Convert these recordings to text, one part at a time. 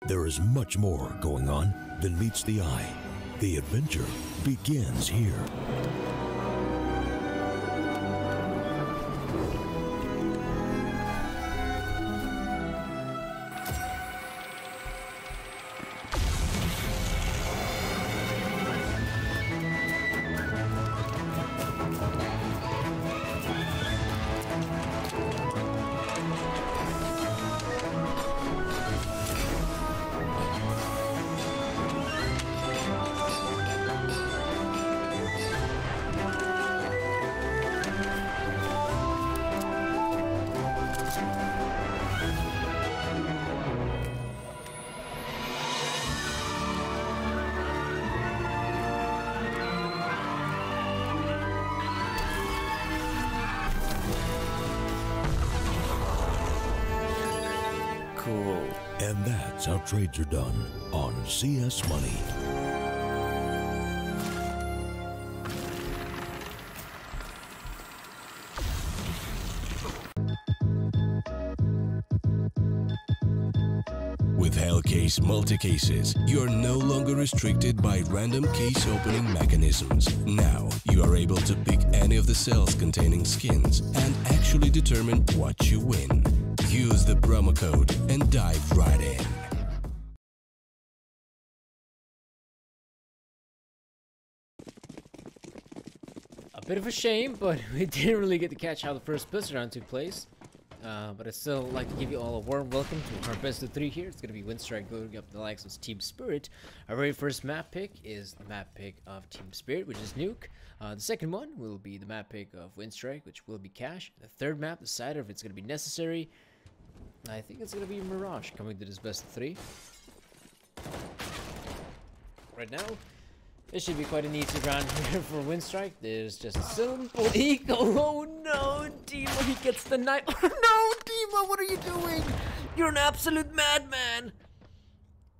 There is much more going on than meets the eye. The adventure begins here. Cool. And that's how trades are done on CS Money. With Hellcase multi-cases, you're no longer restricted by random case opening mechanisms. Now, you are able to pick any of the cells containing skins and actually determine what you win. Use the promo code and dive right in. A bit of a shame, but we didn't really get to catch how the first pistol round took place. But I'd still like to give you all a warm welcome to our best of 3 here. It's going to be Winstrike going up the likes of Team Spirit. Our very first map pick is the map pick of Team Spirit, which is Nuke. The second one will be the map pick of Winstrike, which will be Cash. The third map, decided if it's going to be necessary. I think it's going to be Mirage coming to this best of 3. Right now, this should be quite an easy round here for Winstrike. There's just a simple eco. Oh no, Dima, he gets the knife. Oh no, Dima, what are you doing? You're an absolute madman.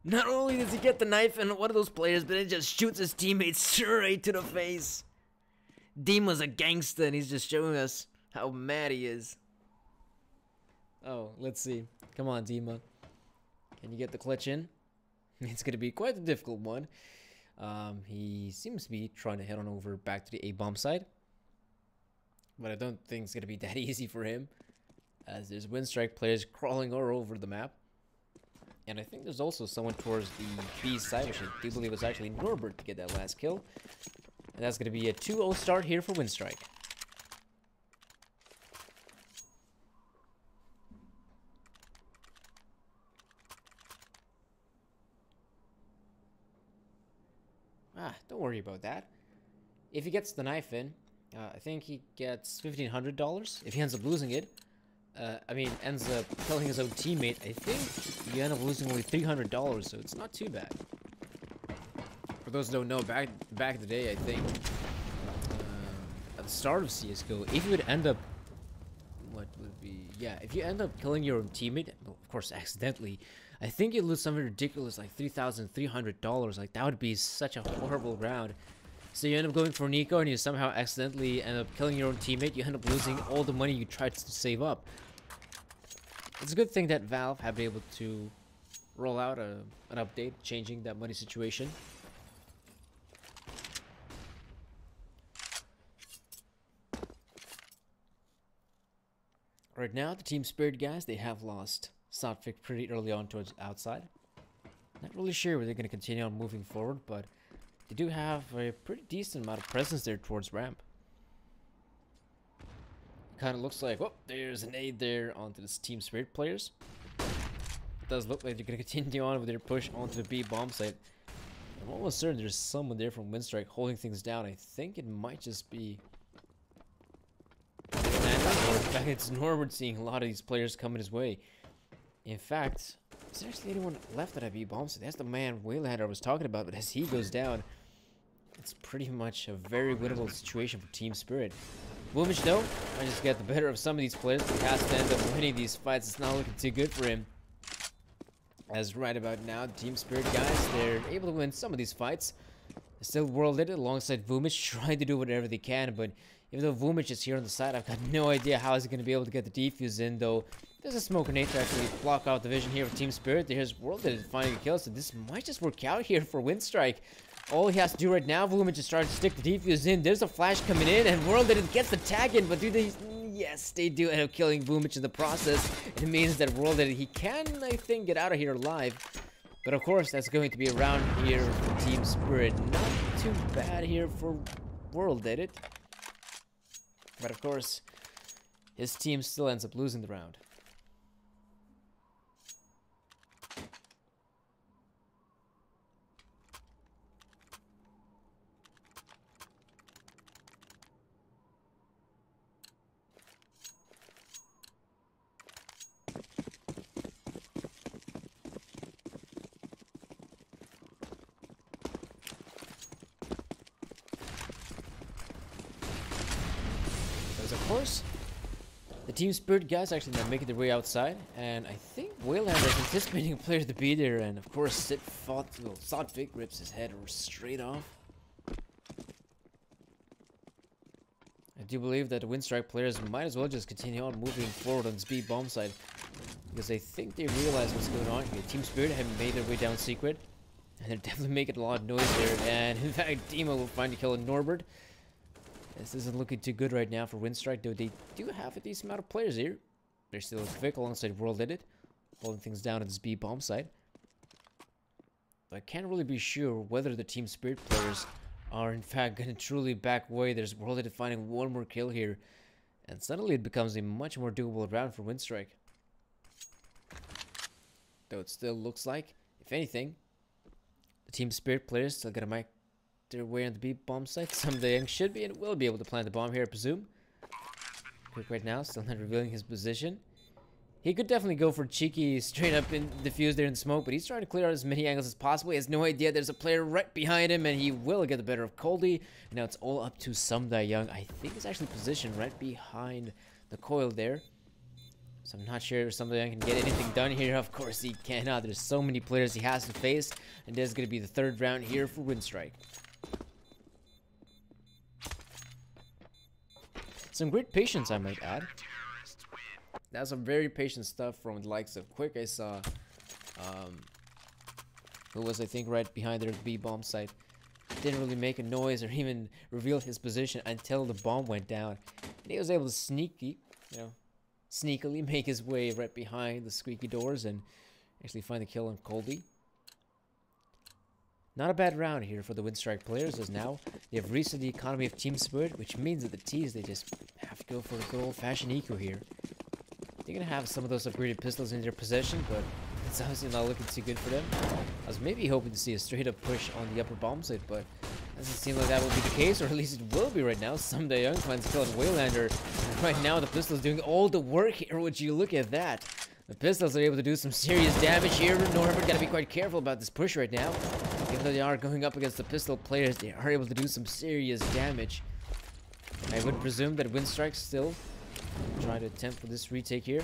Not only does he get the knife and one of those players, but he just shoots his teammates straight to the face. Dima's a gangster and he's just showing us how mad he is. Oh, let's see. Come on, Dima. Can you get the clutch in? It's going to be quite a difficult one. He seems to be trying to head on over back to the A-bomb side. But I don't think it's going to be that easy for him, as there's Winstrike players crawling all over the map. And I think there's also someone towards the B side, which I do believe was actually Norbert to get that last kill. And that's going to be a 2-0 start here for Winstrike. Don't worry about that. If he gets the knife in, I think he gets $1,500. If he ends up losing it, ends up killing his own teammate, I think you end up losing only $300, so it's not too bad. For those who don't know, back in the day, I think, at the start of CSGO, if you would end up, if you end up killing your own teammate, well, of course, accidentally, I think you lose something ridiculous like $3,300. Like, that would be such a horrible round. So you end up going for Nico and you somehow accidentally end up killing your own teammate. You end up losing all the money you tried to save up. It's a good thing that Valve have been able to roll out an update changing that money situation. Right now, the Team Spirit guys, they have lost Sotfik pretty early on towards outside. Not really sure whether they're going to continue on moving forward, but they do have a pretty decent amount of presence there towards ramp. Kind of looks like, oh, there's an aid there onto this Team Spirit players. It does look like they're going to continue on with their push onto the B bomb site. I'm almost certain there's someone there from Winstrike holding things down. I think it might just be... or in fact, it's Norbert seeing a lot of these players coming his way. In fact, is there actually anyone left at B bomb? So that's the man Waylander I was talking about, but as he goes down, it's pretty much a very winnable situation for Team Spirit. Wumich, though, might just get the better of some of these players. He has to end up winning these fights. It's not looking too good for him. As right about now, the Team Spirit guys, they're able to win some of these fights. They're still worlded alongside Wumich, trying to do whatever they can, but even though Wumich is here on the side, I've got no idea how he's going to be able to get the defuse in, though There's a smoke grenade to actually block out the vision here of Team Spirit. There's World that is finding a kill, so this might just work out here for Winstrike. All he has to do right now, Vooman just started to stick the defuse in. There's a flash coming in, and World that gets the tag in, but do they? Yes, they do end up killing Boomich in the process. It means that World that he can, I think, get out of here alive. But of course, that's going to be a round here for Team Spirit. Not too bad here for World did it. But of course, his team still ends up losing the round. Of course, the Team Spirit guys actually now making their way outside, and I think Waylander is anticipating a player to be there, and of course, Sodvik rips his head straight off. I do believe that the Winstrike players might as well just continue on moving forward on this B bomb side, because I think they realize what's going on here. Team Spirit have made their way down secret, and they're definitely making a lot of noise there, and in fact, Dima will find a kill on Norbert. This isn't looking too good right now for Winstrike, though they do have a decent amount of players here. They're still quick alongside World Edit, holding things down at this B bomb side. But I can't really be sure whether the Team Spirit players are in fact going to truly back away. There's World Edit finding one more kill here, and suddenly it becomes a much more doable round for Winstrike. Though it still looks like, if anything, the Team Spirit players still gonna make their way on the B bomb site. Someday Young should be and will be able to plant the bomb here, I presume. Quick right now, still not revealing his position. He could definitely go for cheeky, straight up in defuse there in smoke, but he's trying to clear out as many angles as possible. He has no idea there's a player right behind him, and he will get the better of Coldy. And now it's all up to Someday Young. I think he's actually positioned right behind the coil there. So I'm not sure if Someday Young can get anything done here. Of course he cannot. There's so many players he has to face, and this is going to be the third round here for Winstrike. Some great patience, I might add. That's some very patient stuff from the likes of Quick. I saw, who was, I think, right behind their B bomb site. Didn't really make a noise or even reveal his position until the bomb went down. And he was able to sneakily make his way right behind the squeaky doors and actually find the kill on Coldy. Not a bad round here for the Winstrike players, as now they have reached the economy of Team Spirit, which means that the T's, they just have to go for a good old-fashioned eco here. They're gonna have some of those upgraded pistols in their possession, but it's obviously not looking too good for them. I was maybe hoping to see a straight-up push on the upper bomb site, but doesn't seem like that will be the case, or at least it will be right now. Someday Young finds a kill on Waylander, and right now the pistol's doing all the work here. Would you look at that? The pistols are able to do some serious damage here. Norbert gotta be quite careful about this push right now. Even though they are going up against the pistol players, they are able to do some serious damage. I would presume that Winstrike still try to attempt for this retake here.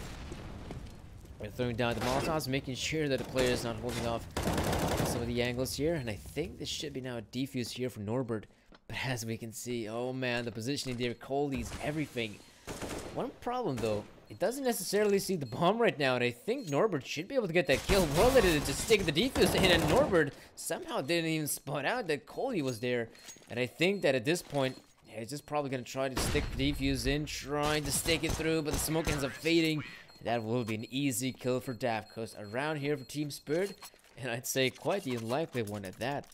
They're throwing down the Molotovs, making sure that the player is not holding off some of the angles here. And I think this should be now a defuse here for Norbert. But as we can see, oh man, the positioning there, Coldy's everything. One problem though, it doesn't necessarily see the bomb right now, and I think Norbert should be able to get that kill. Well, it is just stick the defuse in, and Norbert somehow didn't even spot out that Coldy was there. And I think that at this point, yeah, he's just probably going to try to stick the defuse in, trying to stick it through, but the smoke ends up fading. That will be an easy kill for Daft Coast around here for Team Spirit, and I'd say quite the unlikely one at that.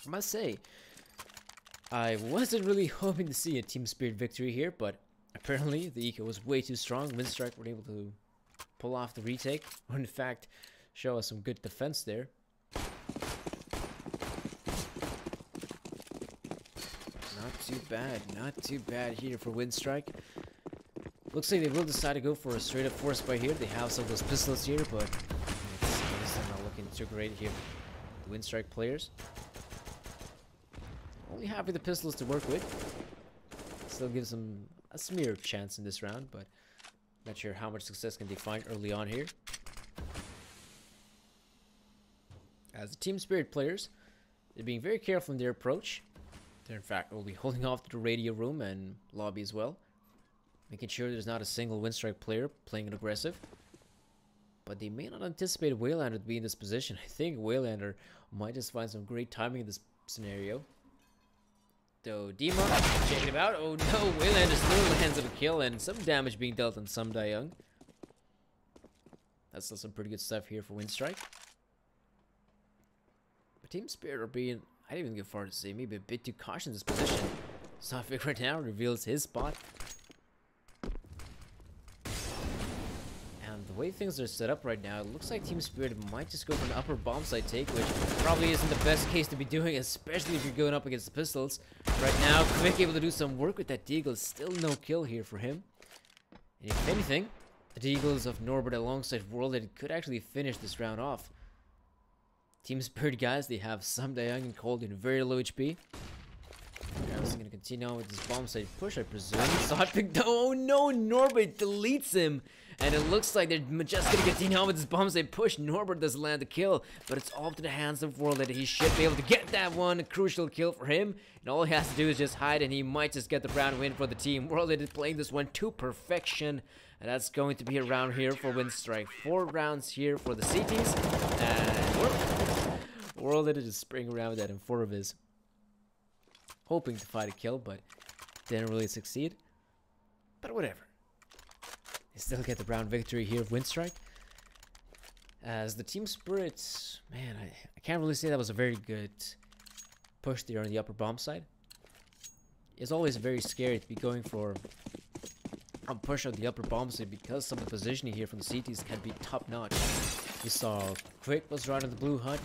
I must say, I wasn't really hoping to see a Team Spirit victory here, but apparently the eco was way too strong. Winstrike were able to pull off the retake, or in fact, show us some good defense there. Not too bad here for Winstrike. Looks like they will decide to go for a straight up force buy here. They have some of those pistols here, but it's not looking too great here. The Winstrike players only have the pistols to work with. Still gives them a smear chance in this round, but not sure how much success can they find early on here. As the Team Spirit players, they're being very careful in their approach. They're in fact will be holding off to the radio room and lobby as well, making sure there's not a single Winstrike player playing it aggressive. But they may not anticipate Waylander to be in this position. I think Waylander might just find some great timing in this scenario. Though Dima checking him out. Oh no, Waylander still lands of a kill and some damage being dealt on some Young. That's still some pretty good stuff here for Winstrike. But Team Spirit are being, I didn't even get far to say, maybe a bit too cautious in this position. Sophic right now reveals his spot. And the way things are set up right now, it looks like Team Spirit might just go for an upper bomb site take, which probably isn't the best case to be doing, especially if you're going up against the pistols. Right now, Quick able to do some work with that Deagle. Still no kill here for him. And if anything, the Deagles of Norbert alongside Worlded could actually finish this round off. Team Spirit guys, they have some Young and Cold in very low HP. Travis is going to continue on with this bomb site push, I presume. Sotpick, oh no, Norbert deletes him. And it looks like they're just going to continue on with this bomb site push. Norbert doesn't land the kill, but it's all to the hands of Worlded. He should be able to get that one, a crucial kill for him. And all he has to do is just hide, and he might just get the round win for the team. Worlded is playing this one to perfection. And that's going to be a round here for Winstrike. 4 rounds here for the CTs. And Worlded is just spraying around with that in 4 of his. Hoping to find a kill, but didn't really succeed. But whatever. They still get the round victory here of Winstrike. As the Team Spirit, man, I can't really say that was a very good push there on the upper bomb side. It's always very scary to be going for a push on the upper bomb side because some of the positioning here from the CTs can be top notch. We saw Quick was right on the blue hut.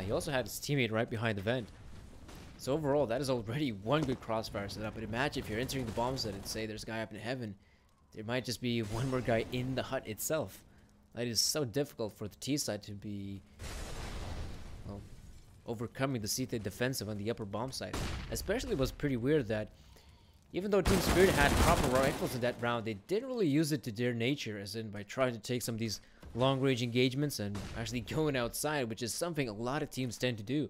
He also had his teammate right behind the vent. So overall, that is already one good crossfire setup. But imagine if you're entering the bomb set and say there's a guy up in heaven. There might just be one more guy in the hut itself. That is so difficult for the T side to be, well, overcoming the CT defensive on the upper bomb side. Especially it was pretty weird that even though Team Spirit had proper rifles in that round, they didn't really use it to their nature, as in by trying to take some of these long-range engagements and actually going outside, which is something a lot of teams tend to do.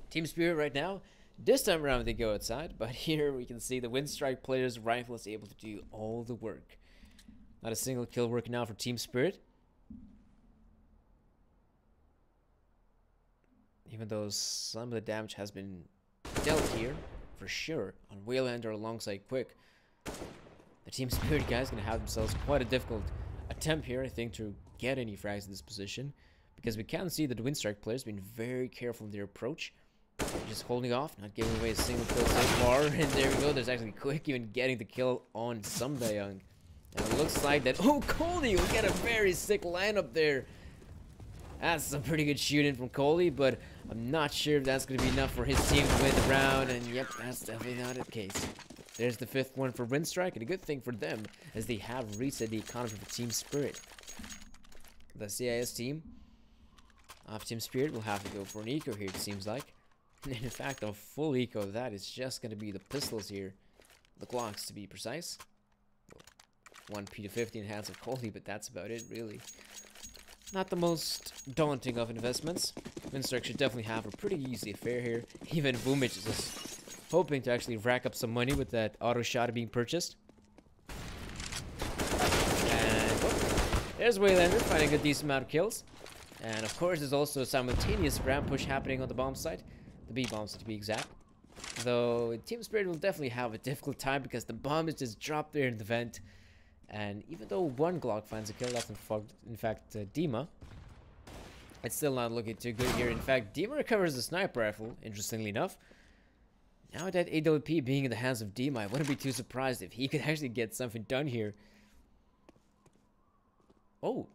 Team Spirit right now, this time around they go outside, but here we can see the Winstrike player's rifle is able to do all the work. Not a single kill working out for Team Spirit. Even though some of the damage has been dealt here, for sure, on Waylander alongside Quick. The Team Spirit guys going to have themselves quite a difficult attempt here, I think, to get any frags in this position. Because we can see that the Winstrike players been very careful in their approach. Just holding off, not giving away a single kill so far. And there we go, there's actually Quick even getting the kill on some Young. And it looks like that, oh, Coley will get a very sick lineup there. That's some pretty good shooting from Coley, but I'm not sure if that's going to be enough for his team to win the round. And yep, that's definitely not the case. There's the 5th one for Winstrike, and a good thing for them, as they have reset the economy for Team Spirit. The CIS team of Team Spirit will have to go for an eco here, it seems like. And in fact, a full eco, that is just going to be the pistols here. The Glocks, to be precise. 1 P250 in hands of Coley, but that's about it, really. Not the most daunting of investments. Winstrike should definitely have a pretty easy affair here. Even Boomich is just hoping to actually rack up some money with that auto shot being purchased. And there's Waylander finding a decent amount of kills. And of course, there's also a simultaneous ramp push happening on the bomb site. The B bomb site to be exact. Though Team Spirit will definitely have a difficult time because the bomb is just dropped there in the vent. And even though one Glock finds a kill, that's in fact Dima. It's still not looking too good here. In fact, Dima recovers the sniper rifle, interestingly enough. Now that AWP being in the hands of Dima, I wouldn't be too surprised if he could actually get something done here. Oh,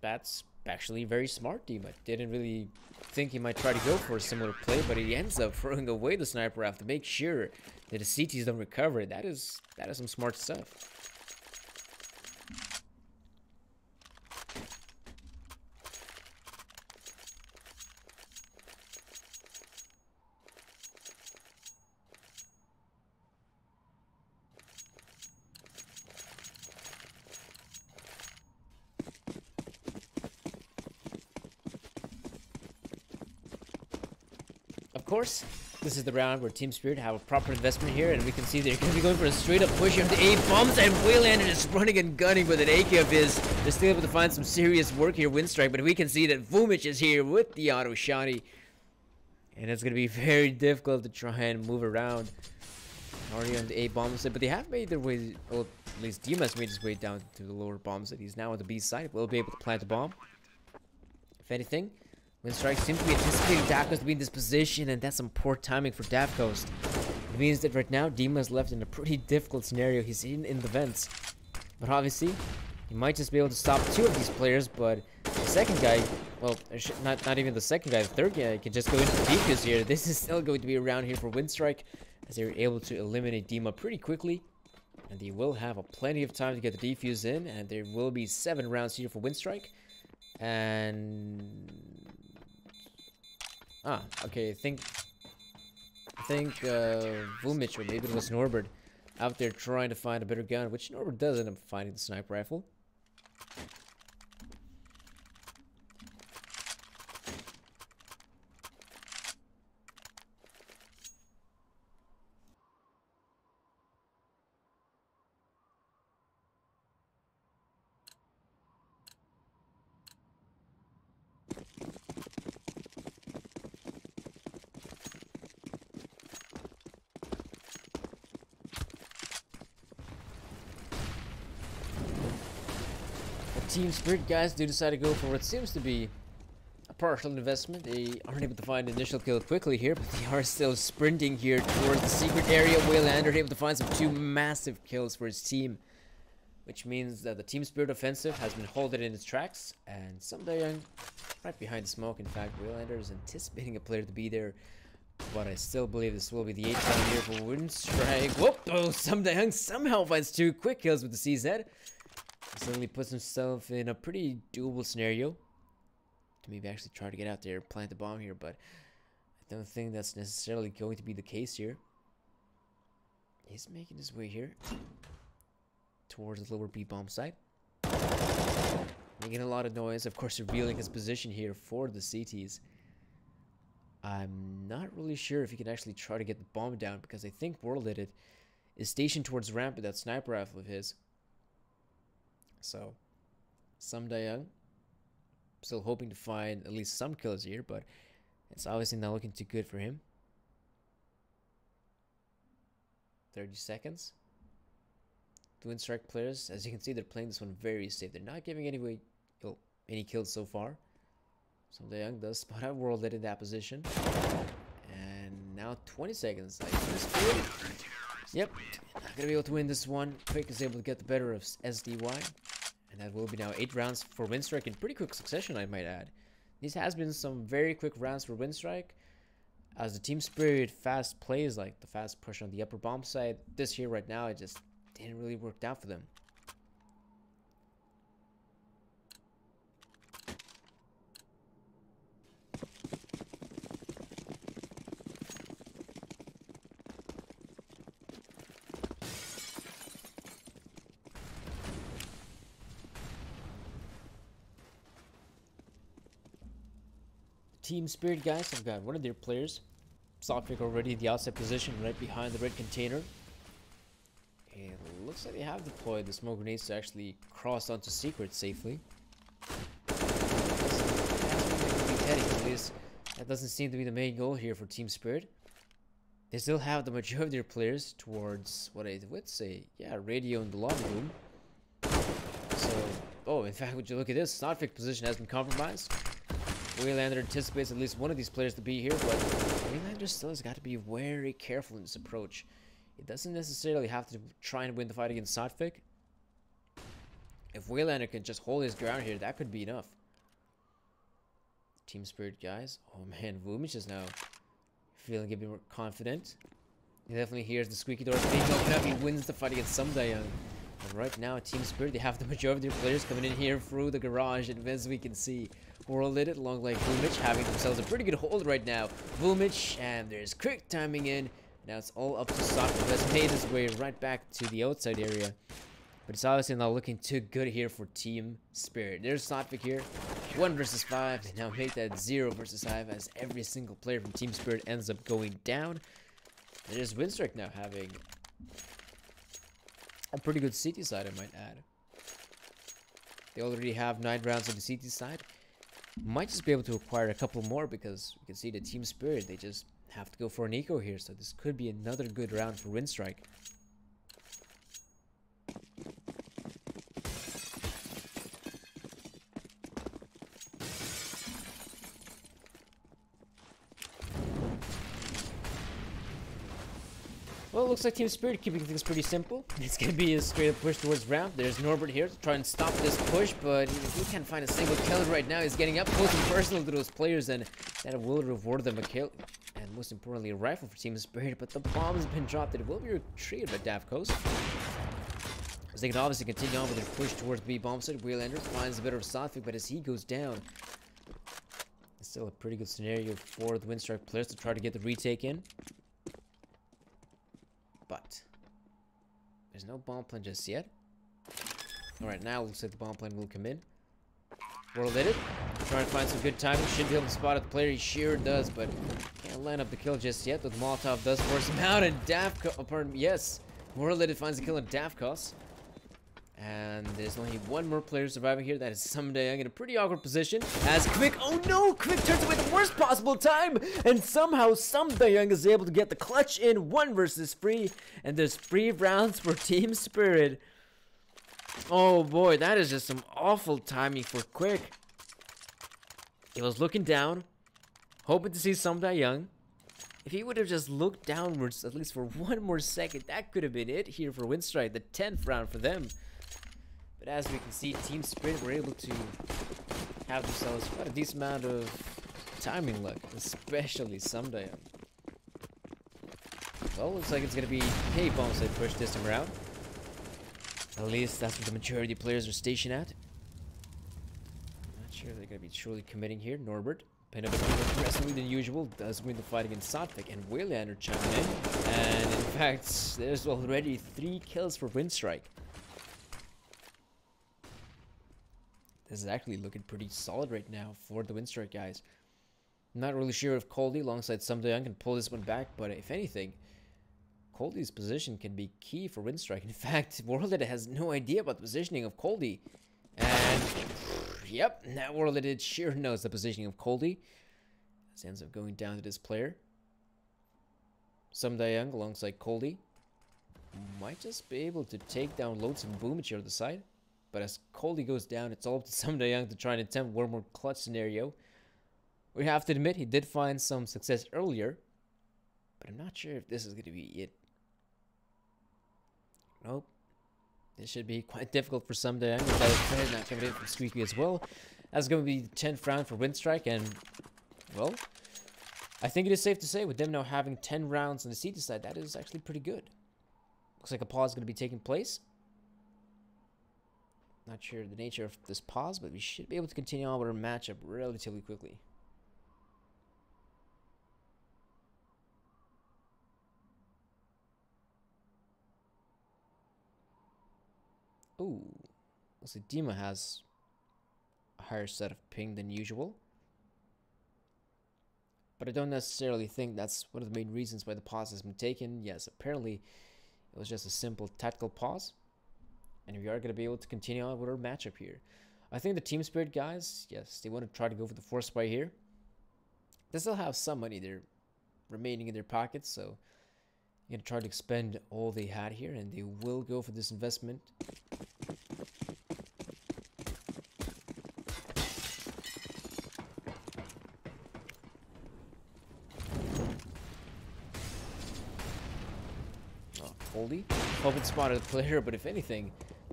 that's actually very smart, Dima. Didn't really think he might try to go for a similar play, but he ends up throwing away the sniper rifle to make sure that the CTs don't recover. That is some smart stuff. Of course, this is the round where Team Spirit have a proper investment here, and we can see they're going to be going for a straight up push of the A bombs, and Waylander is running and gunning with an AK of his. They're still able to find some serious work here, Winstrike, but we can see that Vumich is here with the auto shotty, and it's going to be very difficult to try and move around. Already on the A bomb side, but they have made their way, well, at least Dima has made his way down to the lower bomb side. He's now on the B side, will be able to plant a bomb. If anything, Winstrike seems to be anticipating Davcoast to be in this position, and that's some poor timing for Davcoast. It means that right now, Dima is left in a pretty difficult scenario. He's in the vents. But obviously, he might just be able to stop two of these players, but the second guy, well, not even the second guy, the third guy can just go into the defuse here. This is still going to be around here for Winstrike, as they're able to eliminate Dima pretty quickly. And they will have plenty of time to get the defuse in, and there will be 7 rounds here for Winstrike. And okay, I think Vumich, or maybe it was Norbert, out there trying to find a better gun, which Norbert does end up finding the sniper rifle. Team Spirit guys do decide to go for what seems to be a partial investment. They aren't able to find the initial kill quickly here, but they are still sprinting here towards the secret area. Waylander able to find some 2 massive kills for his team, which means that the Team Spirit offensive has been halted in its tracks, and Samdayoung right behind the smoke. In fact, Waylander is anticipating a player to be there, but I still believe this will be the 8th round here for Winstrike. Whoop! Oh, Samdayoung somehow finds 2 quick kills with the CZ. He suddenly puts himself in a pretty doable scenario to maybe actually try to get out there and plant the bomb here, but I don't think that's necessarily going to be the case here. He's making his way here towards the lower B bomb site, making a lot of noise, of course revealing his position here for the CTs. I'm not really sure if he can actually try to get the bomb down, because I think World Edit is stationed towards ramp with that sniper rifle of his. So, Samdayoung still hoping to find at least some kills here, but it's obviously not looking too good for him. 30 seconds. The Winstrike players, as you can see, they're playing this one very safe. They're not giving any kills so far. Samdayoung does spot out World Edit in that position. And now 20 seconds. Yep, not gonna be able to win this one. Quick is able to get the better of SDY. And that will be now 8 rounds for Winstrike in pretty quick succession, I might add. These has been some very quick rounds for Winstrike, as the Team Spirit fast plays, like the fast push on the upper bomb side. This here right now, it just didn't really work out for them. Team Spirit guys have got one of their players, Softwick, already in the outside position right behind the red container. And it looks like they have deployed the smoke grenades to actually cross onto secret safely. At least that doesn't seem to be the main goal here for Team Spirit. They still have the majority of their players towards what I would say, yeah, radio in the lobby room. So, oh, in fact, would you look at this? Softwick position has been compromised. Waylander anticipates at least one of these players to be here, but Waylander still has got to be very careful in this approach. It doesn't necessarily have to try and win the fight against Softwick. If Waylander can just hold his ground here, that could be enough. Team Spirit guys. Oh man, Vumich is now feeling a bit more confident. He definitely hears the squeaky doors being opened up. He wins the fight against Samdayoung. And right now, Team Spirit, they have the majority of their players coming in here through the garage, and as we can see, World Edit along like Vumich having themselves a pretty good hold right now. Vumich, and there's quick timing in. Now it's all up to Softwick, who has made his way right back to the outside area. But it's obviously not looking too good here for Team Spirit. There's Softwick here, 1 versus 5. They now make that 0 versus 5 as every single player from Team Spirit ends up going down. There's Winstrike now having a pretty good CT side, I might add. They already have 9 rounds on the CT side. Might just be able to acquire a couple more because you can see the Team Spirit, they just have to go for an eco here. So this could be another good round for Winstrike. Well, it looks like Team Spirit keeping things pretty simple. It's going to be a straight up push towards ramp. There's Norbert here to try and stop this push, but he can't find a single kill right now. He's getting up close and personal to those players, and that will reward them a kill. And most importantly, a rifle for Team Spirit, but the bomb has been dropped. It will be retrieved by Davkos. As they can obviously continue on with their push towards B bomb site. Wheelander finds a bit of a Sothic, but as he goes down, it's still a pretty good scenario for the Winstrike players to try to get the retake in. But there's no bomb plan just yet. Alright, now it looks like the bomb plan will come in. World lit it. Trying to find some good timing. Should be able to spot the player. He sure does, but can't line up the kill just yet. But Molotov does force him out, and Davkos, yes, World lit it finds the kill on Davkos. And there's only one more player surviving here. That is Someday in a pretty awkward position. As Quick, oh no, Quick turns away the worst possible time. And somehow Someday is able to get the clutch in 1 versus 3. And there's 3 rounds for Team Spirit. Oh boy, that is just some awful timing for Quick. He was looking down, hoping to see Someday Young. If he would have just looked downwards at least for 1 more second, that could have been it here for Winstrike, the 10th round for them. But as we can see, Team Spirit were able to have themselves quite a decent amount of timing luck, especially Someday. Well, looks like it's going to be a bomb side push this time around. At least that's what the majority of players are stationed at. I'm not sure they're going to be truly committing here. Norbert, playing a bit more aggressively than usual, does win the fight against Sothic, and Waylander chiming in. And in fact, there's already 3 kills for Winstrike. This is actually looking pretty solid right now for the Winstrike guys. I'm not really sure if Coldy alongside Someday can pull this one back, but if anything, Coldy's position can be key for Winstrike. In fact, Worlded has no idea about the positioning of Coldy. And, yep, that Worlded sure knows the positioning of Coldy. This ends up going down to this player. Someday alongside Coldy might just be able to take down Lonesome Boomich here on the side. But as Coldy goes down, it's all up to Someday to try and attempt one more clutch scenario. We have to admit, he did find some success earlier. But I'm not sure if this is going to be it. Nope. This should be quite difficult for Someday. Not coming in from Squeaky as well. That's going to be the 10th round for Winstrike. And, well, I think it is safe to say with them now having 10 rounds on the CT side, that is actually pretty good. Looks like a pause is going to be taking place. Not sure the nature of this pause, but we should be able to continue on with our matchup relatively quickly. Ooh, looks like Dima has a higher set of ping than usual. But I don't necessarily think that's one of the main reasons why the pause has been taken. Yes, apparently it was just a simple tactical pause. And we are going to be able to continue on with our matchup here. I think the Team Spirit guys, yes, they want to try to go for the force spy here. They still have some money there remaining in their pockets, so they're going to try to expend all they had here, and they will go for this investment. Oh, Coldy. Hoping to spot a player, but if anything,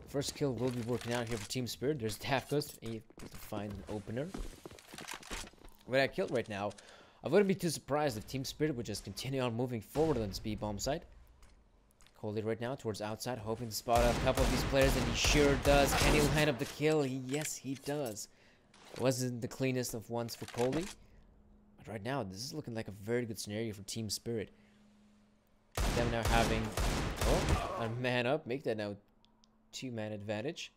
first kill will be working out here for Team Spirit. There's Davkos able to find an opener. With that kill right now, I wouldn't be too surprised if Team Spirit would just continue on moving forward on the speed bomb side. Coldy right now towards outside, hoping to spot a couple of these players, and he sure does. Can he line up the kill? Yes, he does. It wasn't the cleanest of ones for Coldy, but right now, this is looking like a very good scenario for Team Spirit. Them now having a man up, make that now 2-man advantage.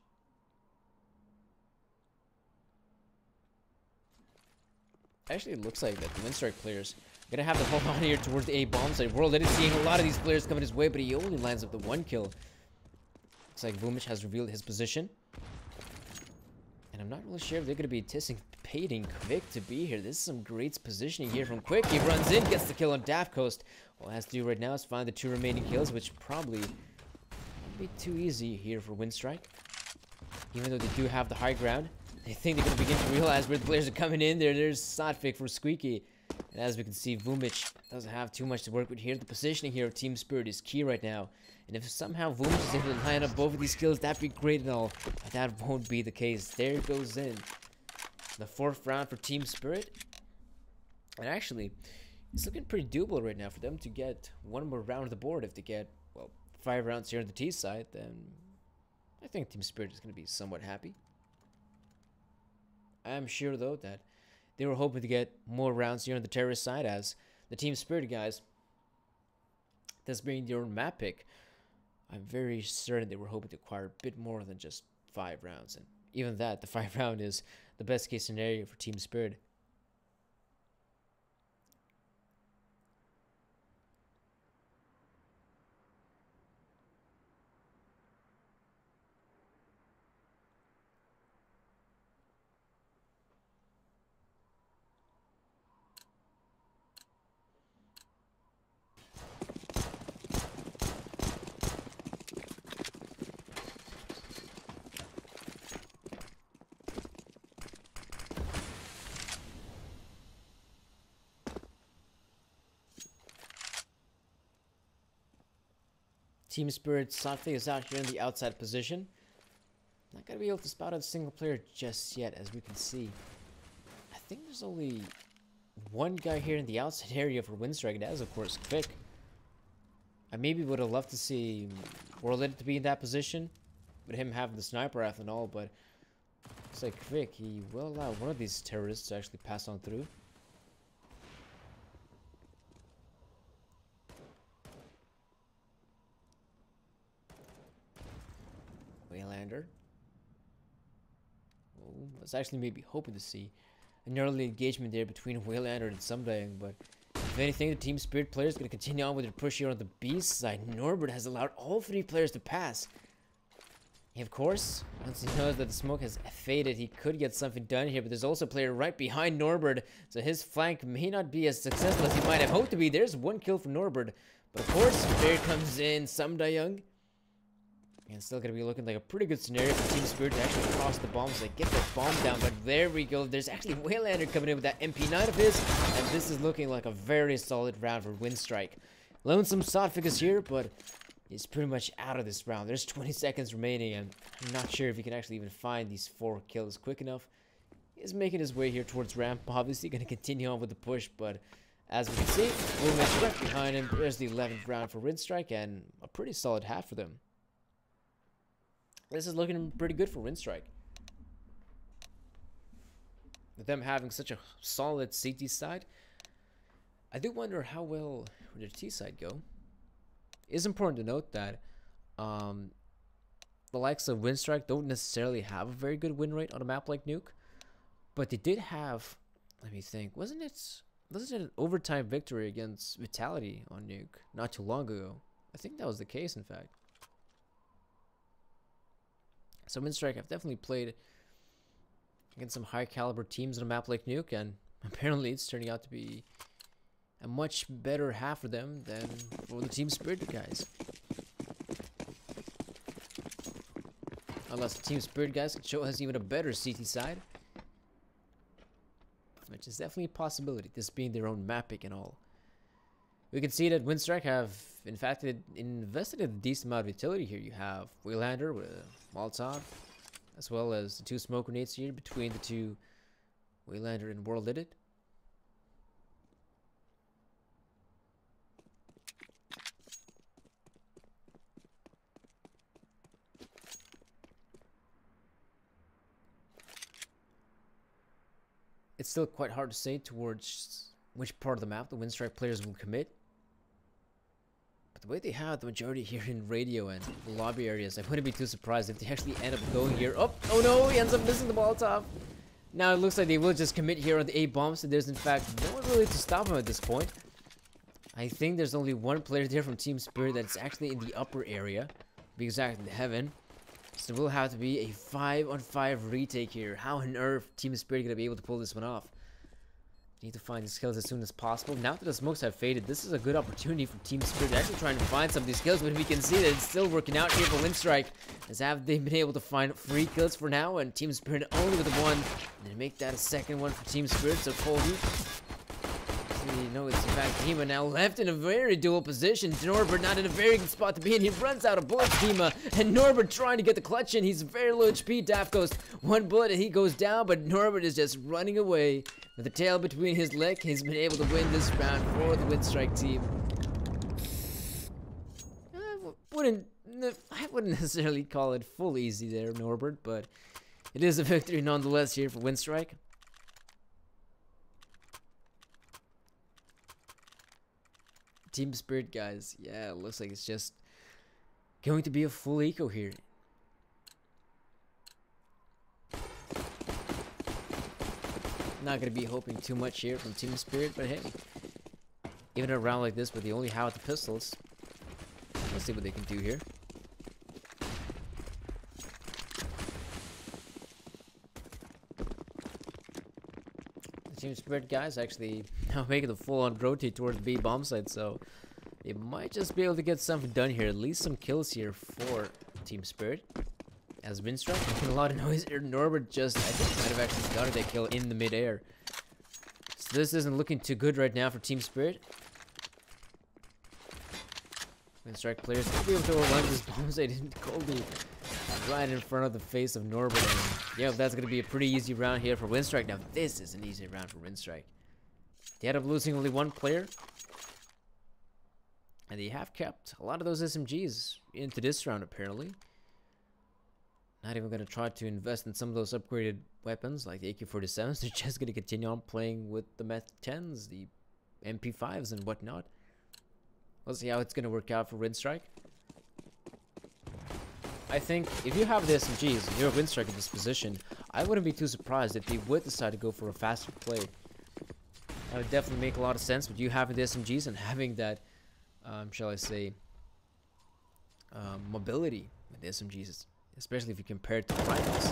Actually, it looks like that the Winstrike players are gonna have to hold on here towards the A bomb side. World Edit seeing a lot of these players coming his way, but he only lands up the 1 kill. Looks like Vumich has revealed his position. And I'm not really sure if they're gonna be anticipating Quick to be here. This is some great positioning here from Quick. He runs in, gets the kill on Daft Coast. All it has to do right now is find the 2 remaining kills, which probably won't be too easy here for Winstrike. Even though they do have the high ground, they think they're going to begin to realize where the players are coming in. There's Sotfik for Squeaky. And as we can see, Vumich doesn't have too much to work with here. The positioning here of Team Spirit is key right now. And if somehow Vumich is able to line up both of these kills, that'd be great and all. But that won't be the case. There it goes in. The 4th round for Team Spirit. And actually, it's looking pretty doable right now for them to get 1 more round of the board. If they get, well, 5 rounds here on the T side, then I think Team Spirit is going to be somewhat happy. I'm sure, though, that they were hoping to get more rounds here on the terrorist side, as the Team Spirit guys, this being their own map pick, I'm very certain they were hoping to acquire a bit more than just 5 rounds. And even that, the 5 round is the best case scenario for Team Spirit. Team Spirit, Sotfik is out here in the outside position. Not going to be able to spot out a single player just yet, as we can see. I think there's only 1 guy here in the outside area for Winstrike, and that is, of course, Quick. I maybe would have loved to see World Edit to be in that position, with him having the sniper rifle and all, but it's like Quick, he will allow one of these terrorists to actually pass on through. Waylander. Oh, I was actually maybe hoping to see an early engagement there between Waylander and Sumdayang, but if anything, the Team Spirit players are going to continue on with their push here on the B side. Norbert has allowed all 3 players to pass. Of course, once he knows that the smoke has faded, he could get something done here, but there's also a player right behind Norbert, so his flank may not be as successful as he might have hoped to be. There's 1 kill for Norbert, but of course, there comes in Sumdayang. And still going to be looking like a pretty good scenario for Team Spirit to actually cross the bombs, like get that bomb down. But there we go. There's actually Waylander coming in with that MP9 of his. And this is looking like a very solid round for Winstrike. Lonesome Sotfik is here, but he's pretty much out of this round. There's 20 seconds remaining, and I'm not sure if he can actually even find these 4 kills quick enough. He's making his way here towards ramp. Obviously going to continue on with the push, but as we can see, Waylander right behind him. There's the 11th round for Winstrike, and a pretty solid half for them. This is looking pretty good for Winstrike. With them having such a solid CT side, I do wonder how well would their T side go. It's important to note that the likes of Winstrike don't necessarily have a very good win rate on a map like Nuke, but they did have, let me think, wasn't it an overtime victory against Vitality on Nuke not too long ago? I think that was the case, in fact. So Winstrike have definitely played against some high caliber teams on a map like Nuke, and apparently it's turning out to be a much better half for them than for the Team Spirit guys. Unless the Team Spirit guys can show us even a better CT side, which is definitely a possibility, this being their own map pick and all. We can see that Winstrike have, in fact, invested in a decent amount of utility here. You have Waylander with a Molotov, as well as the 2 smoke grenades here between the 2 Waylander and World Edit. It's still quite hard to say towards which part of the map the Winstrike players will commit. But the way they have the majority here in radio and the lobby areas, I wouldn't be too surprised if they actually end up going here. Oh no, he ends up missing the Molotov. Now it looks like they will just commit here on the A bomb, so there's in fact no one really to stop him at this point. I think there's only one player there from Team Spirit that's actually in the upper area, to be exact, in the heaven. So it will have to be a 5-on-5 retake here. How on earth Team Spirit gonna be able to pull this one off? Need to find these kills as soon as possible. Now that the smokes have faded, this is a good opportunity for Team Spirit to actually trying to find some of these kills, but we can see that it's still working out here for Winstrike, as have they been able to find 3 kills for now, and Team Spirit only with one, and then make that a second one for Team Spirit. So Colby, you know, it's in fact Dima now left in a very dual position. Norbert not in a very good spot to be in. He runs out of bullets, Dima, and Norbert trying to get the clutch in. He's very low HP. Daft goes 1 bullet and he goes down, but Norbert is just running away with the tail between his leg. He's been able to win this round for the Winstrike team. I wouldn't necessarily call it full easy there, Norbert, but it is a victory nonetheless here for Winstrike. Team Spirit, guys. Yeah, it looks like it's just going to be a full eco here. Not going to be hoping too much here from Team Spirit, but hey, even a round like this where they only have the pistols, let's see what they can do here. The Team Spirit guys actually now making the full-on rotate towards the B bomb site, so they might just be able to get something done here. At least some kills here for Team Spirit. As Winstrike making a lot of noise here. Norbert just, I think, might have actually gotten that kill in the mid-air. So this isn't looking too good right now for Team Spirit. Winstrike players will be able to run this bomb site in Colby right in front of the face of Norbert. And yeah, that's going to be a pretty easy round here for Winstrike. Now, this is an easy round for Winstrike. They end up losing only 1 player. And they have kept a lot of those SMGs into this round, apparently. Not even going to try to invest in some of those upgraded weapons like the AK-47s. They're just going to continue on playing with the Meth-10s, the MP5s and whatnot. Let's see how it's going to work out for Winstrike. I think if you have the SMGs and you're a Winstrike in this position, I wouldn't be too surprised if they would decide to go for a faster play. That would definitely make a lot of sense with you having the SMGs and having that, shall I say, mobility with the SMGs. Especially if you compare it to rifles.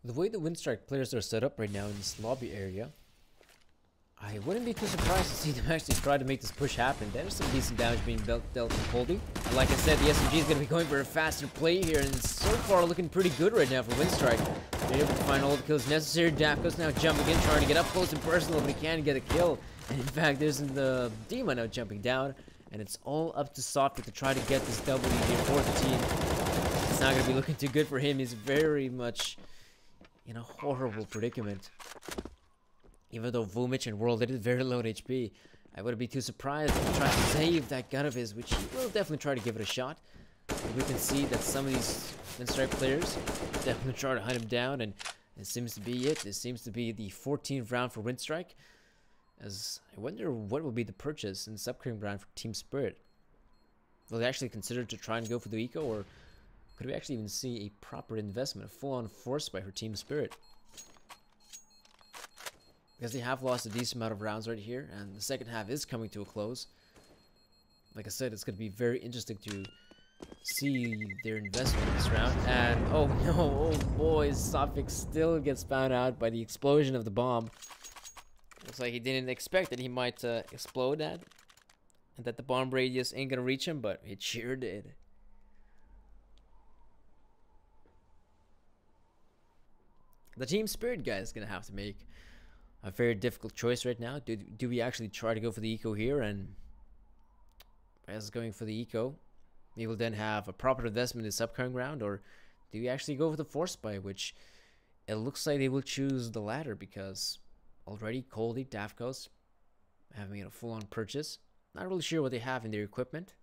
The way the Winstrike players are set up right now in this lobby area, I wouldn't be too surprised to see them actually try to make this push happen. There's some decent damage being dealt to Colby. Like I said, the SMG is going to be going for a faster play here, and so far looking pretty good right now for Winstrike. They're able to find all the kills necessary. Dapko's now jumping in, trying to get up close and personal, but he can't get a kill. And in fact, there's the Dima now jumping down, and it's all up to Softy to try to get this W here for the team. It's not going to be looking too good for him. He's very much in a horrible predicament. Even though Vumich and World did it very low HP, I wouldn't be too surprised if he tries to save that gun of his, which he will definitely try to give it a shot. But we can see that some of these Winstrike players definitely try to hunt him down, and this seems to be it. This seems to be the 14th round for Winstrike. As I wonder what will be the purchase in this upcoming round for Team Spirit. Will they actually consider to try and go for the eco, or could we actually even see a proper investment, a full-on force by her Team Spirit? Because they have lost a decent amount of rounds right here, and the second half is coming to a close. Like I said, it's going to be very interesting to see their investment in this round. And, oh no, oh boy, Sophic still gets found out by the explosion of the bomb. Looks like he didn't expect that he might explode that, and that the bomb radius ain't going to reach him, but it sure did. The Team Spirit guy is going to have to make a very difficult choice right now. Do we actually try to go for the eco here? And as going for the eco, we will then have a proper investment in this upcoming round, or do we actually go for the force buy, which it looks like they will choose the latter because already Coldy, Dafkos having a full-on purchase. Not really sure what they have in their equipment,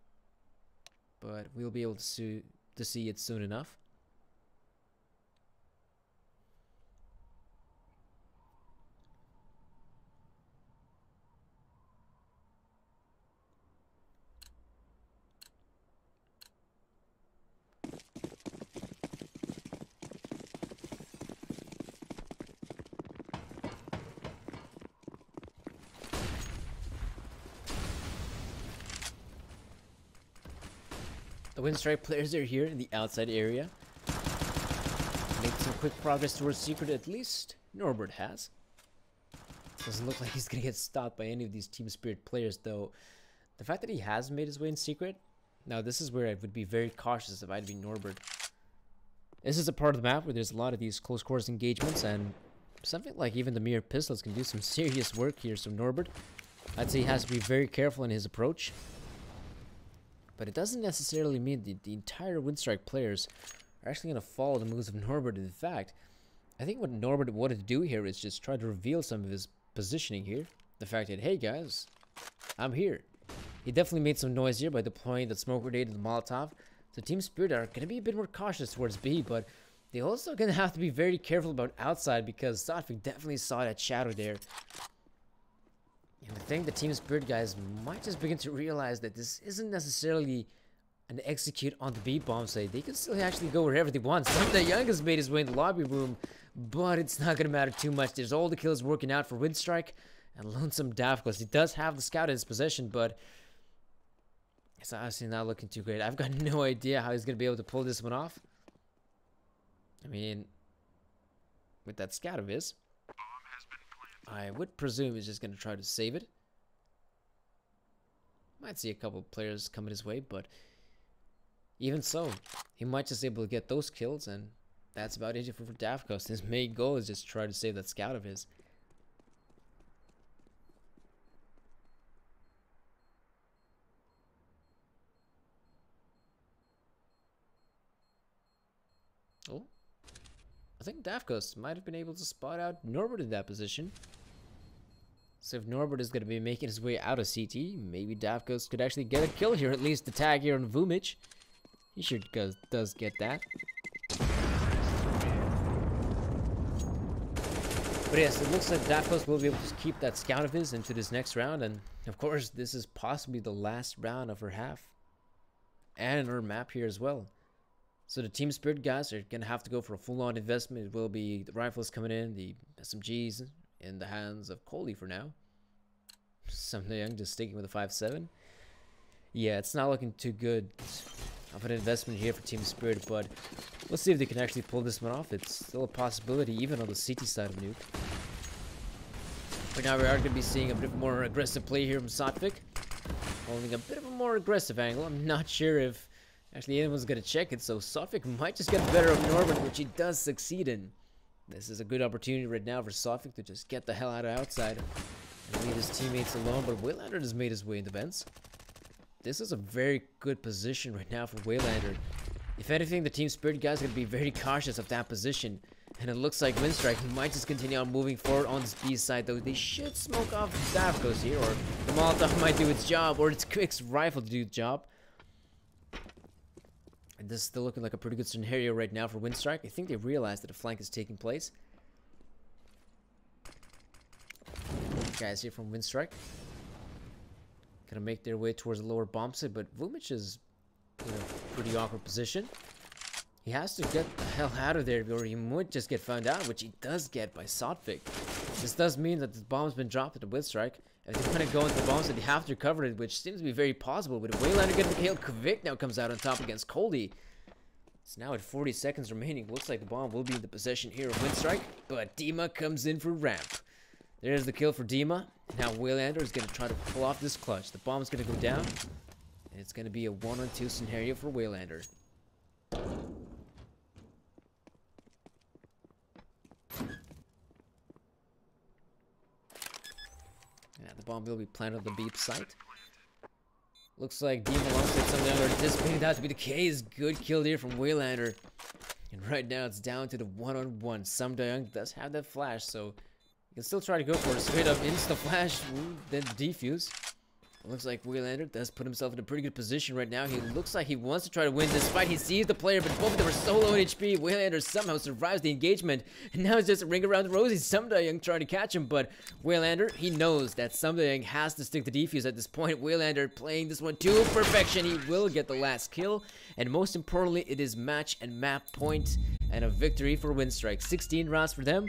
but we'll be able to see it soon enough. The Winstrike players are here in the outside area. Made some quick progress towards secret, at least Norbert has. Doesn't look like he's gonna get stopped by any of these Team Spirit players, though. The fact that he has made his way in secret, now this is where I would be very cautious if I'd be Norbert. This is a part of the map where there's a lot of these close quarters engagements, and something like even the mere pistols can do some serious work here. So Norbert, I'd say he has to be very careful in his approach. But it doesn't necessarily mean that the entire Winstrike players are actually going to follow the moves of Norbert. In fact, I think what Norbert wanted to do here is just try to reveal some of his positioning here. The fact that, hey guys, I'm here. He definitely made some noise here by deploying the smoke grenade and the Molotov. So Team Spirit are going to be a bit more cautious towards B, but they also going to have to be very careful about outside because Sotvik definitely saw that shadow there. And I think the Team Spirit guys might just begin to realize that this isn't necessarily an execute on the B bomb site. They can still actually go wherever they want. Some Young has made his way in the lobby room, but it's not going to matter too much. There's all the kills working out for Winstrike and Lonesome Dafkos. He does have the scout in his possession, but it's honestly not looking too great. I've got no idea how he's going to be able to pull this one off. I mean, with that scout of his, I would presume he's just going to try to save it. Might see a couple of players coming his way, but even so, he might just be able to get those kills, and that's about it for Dafkos. His main goal is just try to save that scout of his. Oh, I think Dafkos might have been able to spot out Norbert in that position. So if Norbert is going to be making his way out of CT, maybe Dafkos could actually get a kill here, at least the tag here on Vumic. He sure does get that. But yes, it looks like Dafkos will be able to keep that scout of his into this next round, and of course this is possibly the last round of her half. And her map here as well. So the Team Spirit guys are going to have to go for a full-on investment. It will be the rifles coming in, the SMGs in the hands of Coley for now. Something Young just sticking with a 5.7. Yeah, it's not looking too good of an investment here for Team Spirit, but we'll see if they can actually pull this one off. It's still a possibility even on the CT side of Nuke. But now we are going to be seeing a bit more aggressive play here from Sotvik. Holding a bit of a more aggressive angle. I'm not sure if actually anyone's going to check it, so Sotvik might just get the better of Norbert, which he does succeed in. This is a good opportunity right now for Sotvik to just get the hell out of outside and leave his teammates alone, but Waylander has made his way in the vents. This is a very good position right now for Waylander. If anything, the Team Spirit guys are going to be very cautious of that position, and it looks like Winstrike might just continue on moving forward on this B side, though they should smoke off the Dafkos here, or the Molotov might do its job, or its Quick's rifle to do the job. And this is still looking like a pretty good scenario right now for Winstrike. I think they realize that a flank is taking place. Guys here from Winstrike gonna make their way towards the lower bomb site, but Vumic is in a pretty awkward position. He has to get the hell out of there, or he might just get found out, which he does get by Sotvik. This does mean that the bomb's been dropped at the Winstrike. If they want to go into the bomb site, they have to recover it, which seems to be very possible. With Waylander getting the kill, Kvik now comes out on top against Coldy. It's now at 40 seconds remaining. Looks like the bomb will be in the possession here of Winstrike, but Dima comes in for ramp. There's the kill for Dima. Now Waylander is going to try to pull off this clutch. The bomb's going to go down, and it's going to be a 1-on-2 scenario for Waylander. Yeah, the bomb will be planted on the beep site. Looks like Dima alongside something under anticipating that to be the case. Good kill here from Waylander. And right now it's down to the one-on-one. Young does have that flash, so you can still try to go for it. Straight up insta flash, then defuse. It looks like Waylander does put himself in a pretty good position right now. He looks like he wants to try to win despite he sees the player, but both of them are so low in HP. Waylander somehow survives the engagement, and now it's just a ring around the rosy. Young trying to catch him, but Waylander, he knows that Young has to stick to defuse at this point. Waylander playing this one to perfection. He will get the last kill, and most importantly, it is match and map point and a victory for Winstrike. 16 rounds for them.